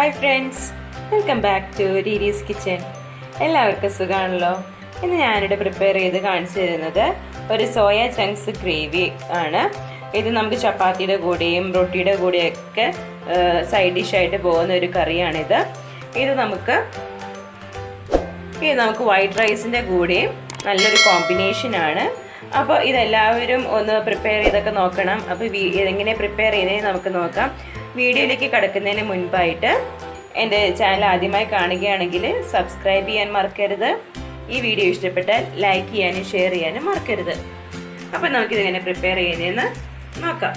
Hi friends, welcome back to RirisKitchen. എല്ലാവർക്കും സുഖമാണല്ലോ. ഇന്ന് ഞാനിവിടെ പ്രിപ്പയർ ചെയ്ത് കാണിച്ചു തരുന്നത് ഒരു സോയ ചങ്ക്സ് ഗ്രേവി ആണ്. ഇത് നമുക്ക് ചപ്പാത്തിയുടെ കൂടെയും റൊട്ടിയുടെ കൂടെയൊക്കെ സൈഡ് ഡിഷായിട്ട് പോകുന്ന ഒരു കറിയാണിത്. ഇത് നമുക്ക് വൈറ്റ് റൈസിൻ്റെ കൂടെയും നല്ലൊരു കോമ്പിനേഷനാണ്. അപ്പോൾ ഇതെല്ലാവരും ഒന്ന് പ്രിപ്പയർ ചെയ്തൊക്കെ നോക്കണം. അപ്പോൾ ഇതെങ്ങനെ പ്രിപ്പയർ ചെയ്യുന്നതെന്ന് നമുക്ക് നോക്കാം. വീഡിയോയിലേക്ക് കടക്കുന്നതിന് മുൻപായിട്ട് എൻ്റെ ചാനൽ ആദ്യമായി കാണുകയാണെങ്കിൽ സബ്സ്ക്രൈബ് ചെയ്യാൻ മറക്കരുത്. ഈ വീഡിയോ ഇഷ്ടപ്പെട്ടാൽ ലൈക്ക് ചെയ്യാനും ഷെയർ ചെയ്യാനും മറക്കരുത്. അപ്പോൾ നമുക്കിതെങ്ങനെ പ്രിപ്പയർ ചെയ്യുന്നതെന്ന് നോക്കാം.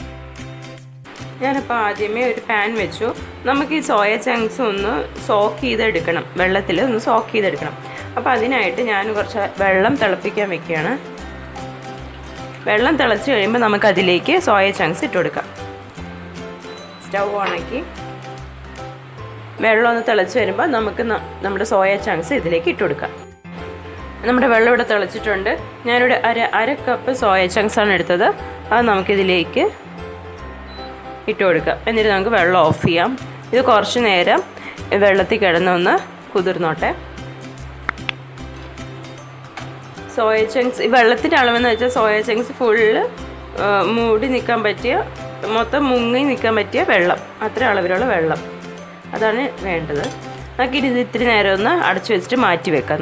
ഞാനിപ്പോൾ ആദ്യമേ ഒരു പാൻ വെച്ചു. നമുക്ക് ഈ സോയ ചങ്ക്സ് ഒന്ന് സോക്ക് ചെയ്തെടുക്കണം, വെള്ളത്തിൽ ഒന്ന് സോക്ക് ചെയ്തെടുക്കണം. അപ്പോൾ അതിനായിട്ട് ഞാൻ കുറച്ച് വെള്ളം തിളപ്പിക്കാൻ വെക്കുകയാണ്. വെള്ളം തിളച്ച് കഴിയുമ്പോൾ നമുക്കതിലേക്ക് സോയ ചങ്ക്സ് ഇട്ട് കൊടുക്കാം. സ്റ്റൗ ഓണാക്കി വെള്ളം ഒന്ന് തിളച്ച് വരുമ്പോൾ നമുക്ക് നമ്മുടെ സോയ ചങ്ക്സ് ഇതിലേക്ക് ഇട്ട് കൊടുക്കാം. നമ്മുടെ വെള്ളം ഇവിടെ തിളച്ചിട്ടുണ്ട്. ഞാനിവിടെ അര കപ്പ് സോയ ചങ്ക്സാണ് എടുത്തത്. അത് നമുക്കിതിലേക്ക് ഇട്ട് കൊടുക്കാം. എന്നിട്ട് നമുക്ക് വെള്ളം ഓഫ് ചെയ്യാം. ഇത് കുറച്ച് നേരം വെള്ളത്തിൽ കിടന്നൊന്ന് കുതിർന്നോട്ടെ. സോയ ചങ്ക്സ്, ഈ വെള്ളത്തിൻ്റെ അളവെന്ന് വെച്ചാൽ സോയ ചങ്ക്സ് ഫുള്ള് മൂടി നിൽക്കാൻ പറ്റിയ, മൊത്തം മുങ്ങി നിൽക്കാൻ പറ്റിയ വെള്ളം, അത്ര അളവിലുള്ള വെള്ളം, അതാണ് വേണ്ടത്. നമുക്കിത് ഇത്തിരി നേരം ഒന്ന് അടച്ചു വെച്ചിട്ട് മാറ്റി വെക്കാം.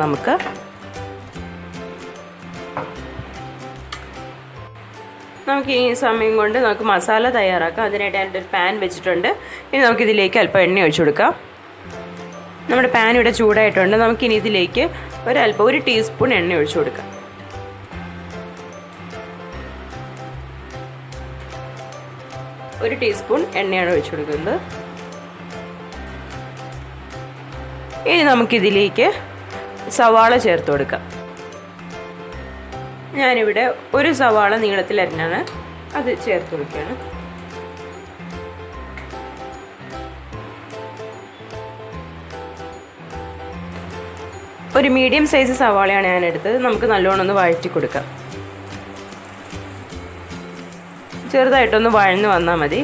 നമുക്ക് ഈ സമയം കൊണ്ട് നമുക്ക് മസാല തയ്യാറാക്കാം. അതിനായിട്ട് എൻ്റെ ഒരു പാൻ വെച്ചിട്ടുണ്ട്. ഇനി നമുക്കിതിലേക്ക് അല്പം എണ്ണ ഒഴിച്ചു കൊടുക്കാം. നമ്മുടെ പാൻ ഇവിടെ ചൂടായിട്ടുണ്ട്. നമുക്കിനി ഇതിലേക്ക് ഒരു ടീസ്പൂൺ എണ്ണ ഒഴിച്ചു കൊടുക്കാം. ഒരു ടീസ്പൂൺ എണ്ണയാണ് ഒഴിച്ചു കൊടുക്കുന്നത്. ഇനി നമുക്കിതിലേക്ക് സവാള ചേർത്ത് കൊടുക്കാം. ഞാനിവിടെ ഒരു സവാള നീളത്തിലരിഞ്ഞാണ് അത് ചേർത്ത് കൊടുക്കുകയാണ്. ഒരു മീഡിയം സൈസ് സവാളയാണ് ഞാൻ എടുത്തത്. നമുക്ക് നല്ലോണം ഒന്ന് വഴറ്റി കൊടുക്കാം. ചെറുതായിട്ടൊന്ന് വഴന്ന് വന്നാൽ മതി.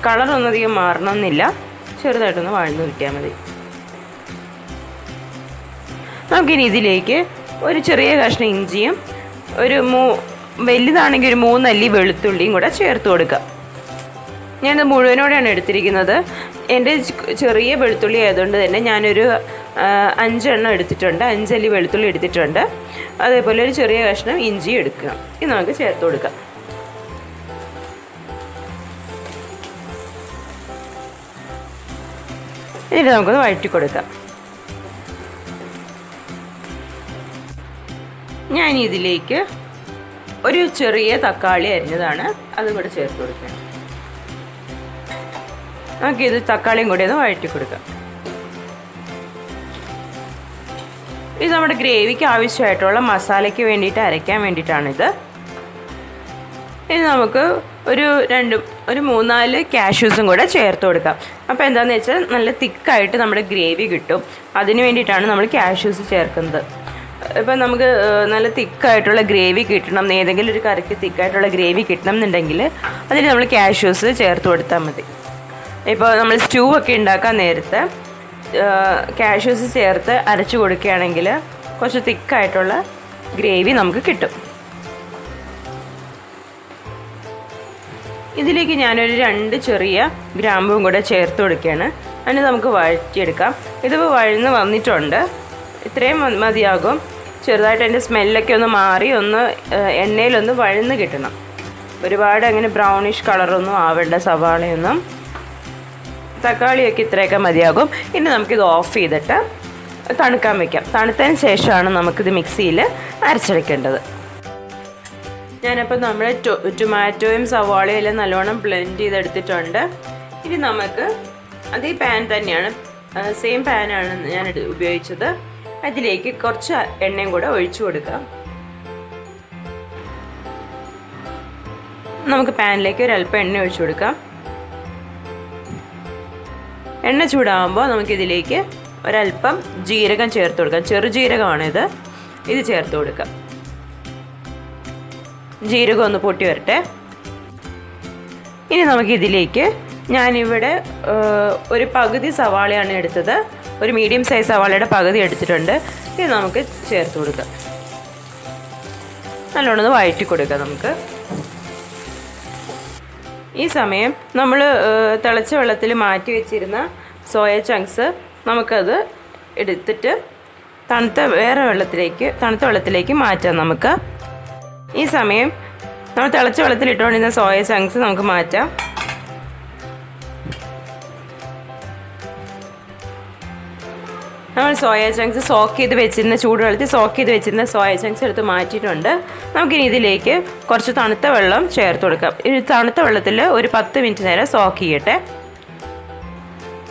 കളറൊന്നും അധികം മാറണമെന്നില്ല. ചെറുതായിട്ടൊന്ന് വഴന്ന് കിട്ടിയാൽ മതി. നമുക്കിനി ഇതിലേക്ക് ഒരു ചെറിയ കഷ്ണം ഇഞ്ചിയും വലുതാണെങ്കിൽ ഒരു 3 അല്ലി വെളുത്തുള്ളിയും കൂടെ ചേർത്ത് കൊടുക്കുക. ഞാനത് മുഴുവനോടെയാണ് എടുത്തിരിക്കുന്നത്. എൻ്റെ ചെറിയ വെളുത്തുള്ളി ആയതുകൊണ്ട് തന്നെ ഞാനൊരു 5 എണ്ണം എടുത്തിട്ടുണ്ട്. 5 അല്ലി വെളുത്തുള്ളി എടുത്തിട്ടുണ്ട്. അതേപോലെ ഒരു ചെറിയ കഷ്ണം ഇഞ്ചി എടുക്കുക. ഇത് നമുക്ക് ചേർത്ത് കൊടുക്കാം. എന്നിട്ട് നമുക്കൊന്ന് വഴറ്റി കൊടുക്കാം. ഞാൻ ഇതിലേക്ക് ഒരു ചെറിയ തക്കാളി അരിഞ്ഞതാണ്, അതും കൂടെ ചേർത്ത് കൊടുക്കാം. നമുക്കിത് തക്കാളിയും കൂടി ഒന്ന് വഴറ്റി കൊടുക്കാം. ഇത് നമ്മുടെ ഗ്രേവിക്ക് ആവശ്യമായിട്ടുള്ള മസാലയ്ക്ക് വേണ്ടിയിട്ട് അരയ്ക്കാൻ വേണ്ടിയിട്ടാണിത്. ഇനി നമുക്ക് ഒരു 3-4 കാഷ്യൂസും കൂടെ ചേർത്ത് കൊടുക്കാം. അപ്പോൾ എന്താണെന്ന് വെച്ചാൽ നല്ല തിക്കായിട്ട് നമ്മുടെ ഗ്രേവി കിട്ടും. അതിന് വേണ്ടിയിട്ടാണ് നമ്മൾ കാഷ്യൂസ് ചേർക്കുന്നത്. ഇപ്പം നമുക്ക് നല്ല തിക്കായിട്ടുള്ള ഗ്രേവി കിട്ടണം, ഏതെങ്കിലും ഒരു കറിക്ക് തിക്കായിട്ടുള്ള ഗ്രേവി കിട്ടണം എന്നുണ്ടെങ്കിൽ അതിന് നമ്മൾ കാഷ്യൂസ് ചേർത്ത് കൊടുത്താൽ മതി. ഇപ്പോൾ നമ്മൾ സ്റ്റൂ ഒക്കെ ഉണ്ടാക്കാൻ നേരത്തെ കാഷ്യൂസ് ചേർത്ത് അരച്ച് കൊടുക്കുകയാണെങ്കിൽ കുറച്ച് തിക്കായിട്ടുള്ള ഗ്രേവി നമുക്ക് കിട്ടും. ഇതിലേക്ക് ഞാനൊരു 2 ചെറിയ ഗ്രാമ്പും കൂടെ ചേർത്ത് കൊടുക്കുകയാണ്. അതിന് നമുക്ക് വഴറ്റിയെടുക്കാം. ഇതിപ്പോൾ വഴന്ന് വന്നിട്ടുണ്ട്. ഇത്രയും മതിയാകും. ചെറുതായിട്ട് അതിൻ്റെ സ്മെല്ലൊക്കെ ഒന്ന് മാറി എണ്ണയിലൊന്ന് വഴന്ന് കിട്ടണം. ഒരുപാട് അങ്ങനെ ബ്രൗണിഷ് കളറൊന്നും ആവേണ്ട സവാളയൊന്നും. തക്കാളിയൊക്കെ ഇത്രയൊക്കെ മതിയാകും. ഇനി നമുക്കിത് ഓഫ് ചെയ്തിട്ട് തണുക്കാൻ വയ്ക്കാം. തണുത്തതിന് ശേഷമാണ് നമുക്കിത് മിക്സിയിൽ അരച്ചെടുക്കേണ്ടത്. ഞാനപ്പോൾ നമ്മുടെ ടൊമാറ്റോയും സവാളയും എല്ലാം നല്ലോണം ബ്ലെൻഡ് ചെയ്തെടുത്തിട്ടുണ്ട്. ഇനി നമുക്ക് അതേ പാൻ തന്നെയാണ്, സെയിം പാനാണ് ഞാൻ ഉപയോഗിച്ചത്. അതിലേക്ക് കുറച്ച് എണ്ണയും കൂടെ ഒഴിച്ചു കൊടുക്കാം. നമുക്ക് പാനിലേക്ക് ഒരല്പം എണ്ണ ഒഴിച്ചു കൊടുക്കാം. എണ്ണ ചൂടാകുമ്പോൾ നമുക്കിതിലേക്ക് ഒരല്പം ജീരകം ചേർത്ത് കൊടുക്കാം. ചെറുജീരകമാണിത്. ഇത് ചേർത്ത് കൊടുക്കാം. ജീരകം ഒന്ന് പൊട്ടി വരട്ടെ. ഇനി നമുക്കിതിലേക്ക് ഞാനിവിടെ ഒരു പകുതി സവാളയാണ് എടുത്തത്. ഒരു മീഡിയം സൈസ് സവാളയുടെ പകുതി എടുത്തിട്ടുണ്ട്. ഇത് നമുക്ക് ചേർത്ത് കൊടുക്കാം. നല്ലോണം വഴറ്റി കൊടുക്കാം നമുക്ക്. ഈ സമയം നമ്മൾ തിളച്ച വെള്ളത്തിൽ മാറ്റി വെച്ചിരുന്ന സോയ ചങ്ക്സ് നമുക്കത് എടുത്തിട്ട് തണുത്ത വെള്ളത്തിലേക്ക് മാറ്റാം നമുക്ക്. ഈ സമയം നമ്മൾ തിളച്ച വെള്ളത്തിൽ ഇട്ടുകൊണ്ടിരുന്ന സോയ ചങ്ക്സ് നമുക്ക് മാറ്റാം. നമ്മൾ സോയ ചങ്ക്സ് ചൂടുവെള്ളത്തിൽ സോക്ക് ചെയ്ത് വെച്ചിരുന്ന സോയ ചങ്ക്സ് എടുത്ത് മാറ്റിയിട്ടുണ്ട്. നമുക്കിനി ഇതിലേക്ക് കുറച്ച് തണുത്ത വെള്ളം ചേർത്ത് കൊടുക്കാം. ഈ തണുത്ത വെള്ളത്തിൽ ഒരു 10 മിനിറ്റ് നേരം സോക്ക് ചെയ്യട്ടെ.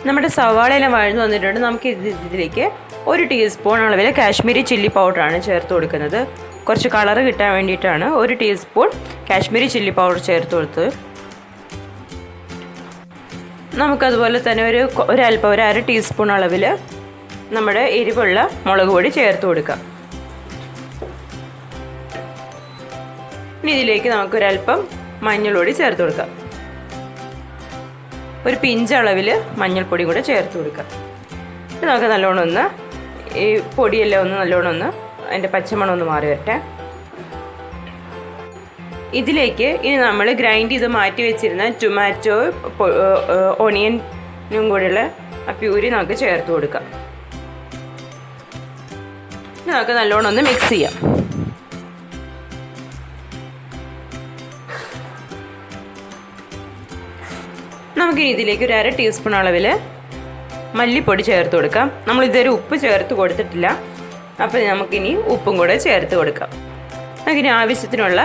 നമ്മുടെ സവാളയെല്ലാം വഴന്നു വന്നിട്ടുണ്ട്. നമുക്ക് ഇതിലേക്ക് 1 ടീസ്പൂൺ അളവിൽ കാശ്മീരി ചില്ലി പൗഡറാണ് ചേർത്ത് കൊടുക്കുന്നത്. കുറച്ച് കളറ് കിട്ടാൻ വേണ്ടിയിട്ടാണ് 1 ടീസ്പൂൺ കാശ്മീരി ചില്ലി പൗഡർ ചേർത്ത് കൊടുത്തത്. നമുക്കതുപോലെ തന്നെ ഒരു അര ടീസ്പൂൺ അളവിൽ നമ്മുടെ എരിവുള്ള മുളക് പൊടി ചേർത്ത് കൊടുക്കാം. ഇനി ഇതിലേക്ക് നമുക്കൊരല്പം മഞ്ഞൾപ്പൊടി ചേർത്ത് കൊടുക്കാം. ഒരു പിഞ്ച് അളവിൽ മഞ്ഞൾപ്പൊടി കൂടെ ചേർത്ത് കൊടുക്കാം. ഇത് നമുക്ക് നല്ലോണം ഈ പൊടിയെല്ലാം നല്ലോണം അതിൻ്റെ പച്ചമണം മാറി വരട്ടെ. ഇതിലേക്ക് ഇനി നമ്മൾ ഗ്രൈൻഡ് ചെയ്ത് മാറ്റി വെച്ചിരുന്ന ടൊമാറ്റോ ഓണിയനും കൂടെയുള്ള ആ പ്യൂരി നമുക്ക് ചേർത്ത് കൊടുക്കാം. നമുക്ക് നല്ലോണം മിക്സ് ചെയ്യാം. നമുക്ക് ഇതിലേക്ക് ഒരു 1/2 ടീസ്പൂൺ അളവിൽ മല്ലിപ്പൊടി ചേർത്ത് കൊടുക്കാം. നമ്മളിതുവരെ ഉപ്പ് ചേർത്ത് കൊടുത്തിട്ടില്ല. അപ്പോൾ നമുക്കിനി ഉപ്പും കൂടെ ചേർത്ത് കൊടുക്കാം. നമുക്കിനി ആവശ്യത്തിനുള്ള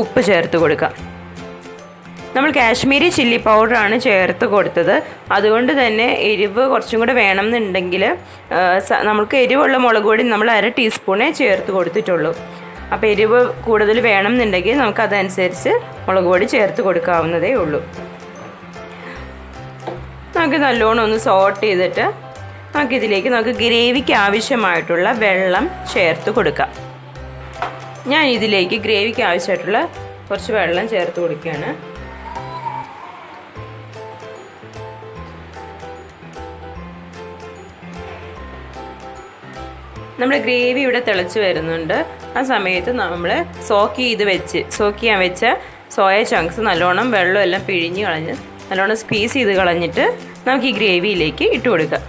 ഉപ്പ് ചേർത്ത് കൊടുക്കാം. നമ്മൾ കാശ്മീരി ചില്ലി പൗഡറാണ് ചേർത്ത് കൊടുത്തത്. അതുകൊണ്ട് തന്നെ എരിവ് കുറച്ചും കൂടെ വേണമെന്നുണ്ടെങ്കിൽ നമുക്ക് എരിവുള്ള മുളക് പൊടി നമ്മൾ 1/2 ടീസ്പൂണേ ചേർത്ത് കൊടുത്തിട്ടുള്ളൂ. അപ്പോൾ എരിവ് കൂടുതൽ വേണമെന്നുണ്ടെങ്കിൽ നമുക്കതനുസരിച്ച് മുളക് പൊടി ചേർത്ത് കൊടുക്കാവുന്നതേ ഉള്ളൂ. നമുക്ക് നല്ലോണം സോട്ട് ചെയ്തിട്ട് നമുക്ക് ഗ്രേവിക്ക് ആവശ്യമായിട്ടുള്ള വെള്ളം ചേർത്ത് കൊടുക്കാം. ഞാൻ ഇതിലേക്ക് ഗ്രേവിക്ക് ആവശ്യമായിട്ടുള്ള കുറച്ച് വെള്ളം ചേർത്ത് കൊടുക്കുകയാണ്. നമ്മുടെ ഗ്രേവി ഇവിടെ തിളച്ച് വരുന്നുണ്ട്. ആ സമയത്ത് നമ്മൾ സോക്ക് ചെയ്യാൻ വെച്ച സോയ ചങ്ക്സ് നല്ലോണം വെള്ളമെല്ലാം പിഴിഞ്ഞ് കളഞ്ഞ് നല്ലോണം സ്ക്വീസ് ചെയ്ത് കളഞ്ഞിട്ട് നമുക്ക് ഈ ഗ്രേവിയിലേക്ക് ഇട്ട് കൊടുക്കാം.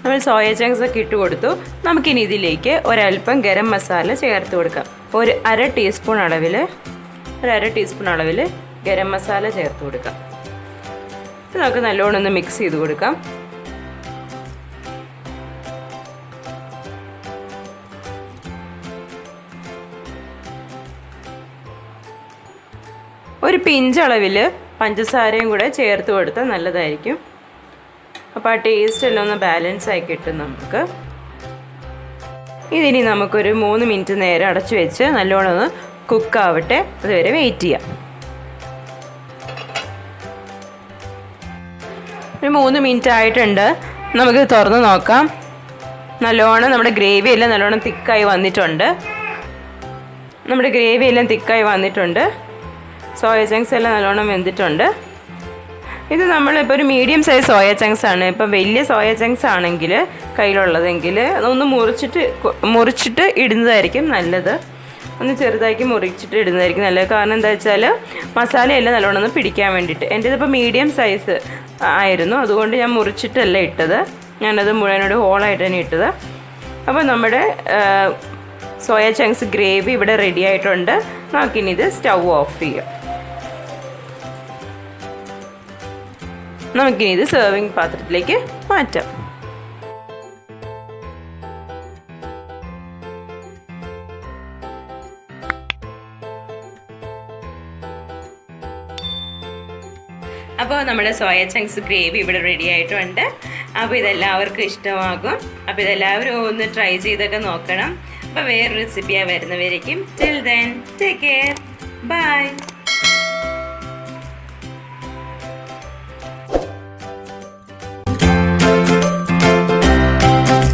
നമ്മൾ സോയ ചങ്ക്സ് ഒക്കെ ഇട്ട് കൊടുത്തു. നമുക്കിനി ഇതിലേക്ക് ഒരല്പം ഗരം മസാല ചേർത്ത് കൊടുക്കാം. ഒരു 1/2 ടീസ്പൂൺ അളവിൽ ഗരം മസാല ചേർത്ത് കൊടുക്കാം. ഇത് നമുക്ക് നല്ലോണം മിക്സ് ചെയ്ത് കൊടുക്കാം. ഒരു പിഞ്ചളവിൽ പഞ്ചസാരയും കൂടെ ചേർത്ത് കൊടുത്താൽ നല്ലതായിരിക്കും. അപ്പോൾ ആ ടേസ്റ്റ് എല്ലാം ബാലൻസ് ആയി കിട്ടും നമുക്ക്. ഇതിനി നമുക്കൊരു 3 മിനിറ്റ് നേരം അടച്ചു വെച്ച് നല്ലോണം കുക്കാവട്ടെ. അതുവരെ വെയിറ്റ് ചെയ്യാം. ഒരു 3 മിനിറ്റ് ആയിട്ടുണ്ട്. നമുക്ക് തുറന്ന് നോക്കാം. നല്ലോണം നമ്മുടെ ഗ്രേവി എല്ലാം നല്ലോണം തിക്കായി വന്നിട്ടുണ്ട്. സോയ ചങ്ക്സ് എല്ലാം നല്ലോണം വെന്തിട്ടുണ്ട്. ഇത് നമ്മളിപ്പോൾ ഒരു മീഡിയം സൈസ് സോയ ചങ്ക്സ് ആണ്. ഇപ്പം വലിയ സോയ ചങ്ക്സ് ആണെങ്കിൽ കയ്യിലുള്ളതെങ്കിൽ ഒന്ന് മുറിച്ചിട്ട് ഇടുന്നതായിരിക്കും നല്ലത്. ഒന്ന് ചെറുതാക്കി മുറിച്ചിട്ട് ഇടുന്നതായിരിക്കും നല്ലത്. കാരണം എന്താ വെച്ചാൽ മസാലയെല്ലാം നല്ലോണം പിടിക്കാൻ വേണ്ടിയിട്ട്. എൻ്റേതിപ്പോൾ മീഡിയം സൈസ് ആയിരുന്നു. അതുകൊണ്ട് ഞാൻ മുറിച്ചിട്ടല്ല ഇട്ടത്. ഞാനത് മുഴുവനോട് ഹോളായിട്ട് തന്നെ ഇട്ടത്. അപ്പോൾ നമ്മുടെ സോയ ചങ്ക്സ് ഗ്രേവി ഇവിടെ റെഡി ആയിട്ടുണ്ട്. നമുക്കിനി ഇത് സ്റ്റൗ ഓഫ് ചെയ്യാം. നമുക്കിനി ഇത് സെർവിങ് പാത്രത്തിലേക്ക് മാറ്റാം. അപ്പോൾ നമ്മുടെ സോയ ചങ്ക്സ് ഗ്രേവി ഇവിടെ റെഡി ആയിട്ടുണ്ട്. അപ്പോൾ ഇതെല്ലാവർക്കും ഇഷ്ടമാകും. അപ്പോൾ ഇതെല്ലാവരും ഒന്ന് ട്രൈ ചെയ്തൊക്കെ നോക്കണം. അപ്പോൾ വേറൊരു റെസിപ്പിയാണ് വരുന്നവരേക്കും. Till then take care. By.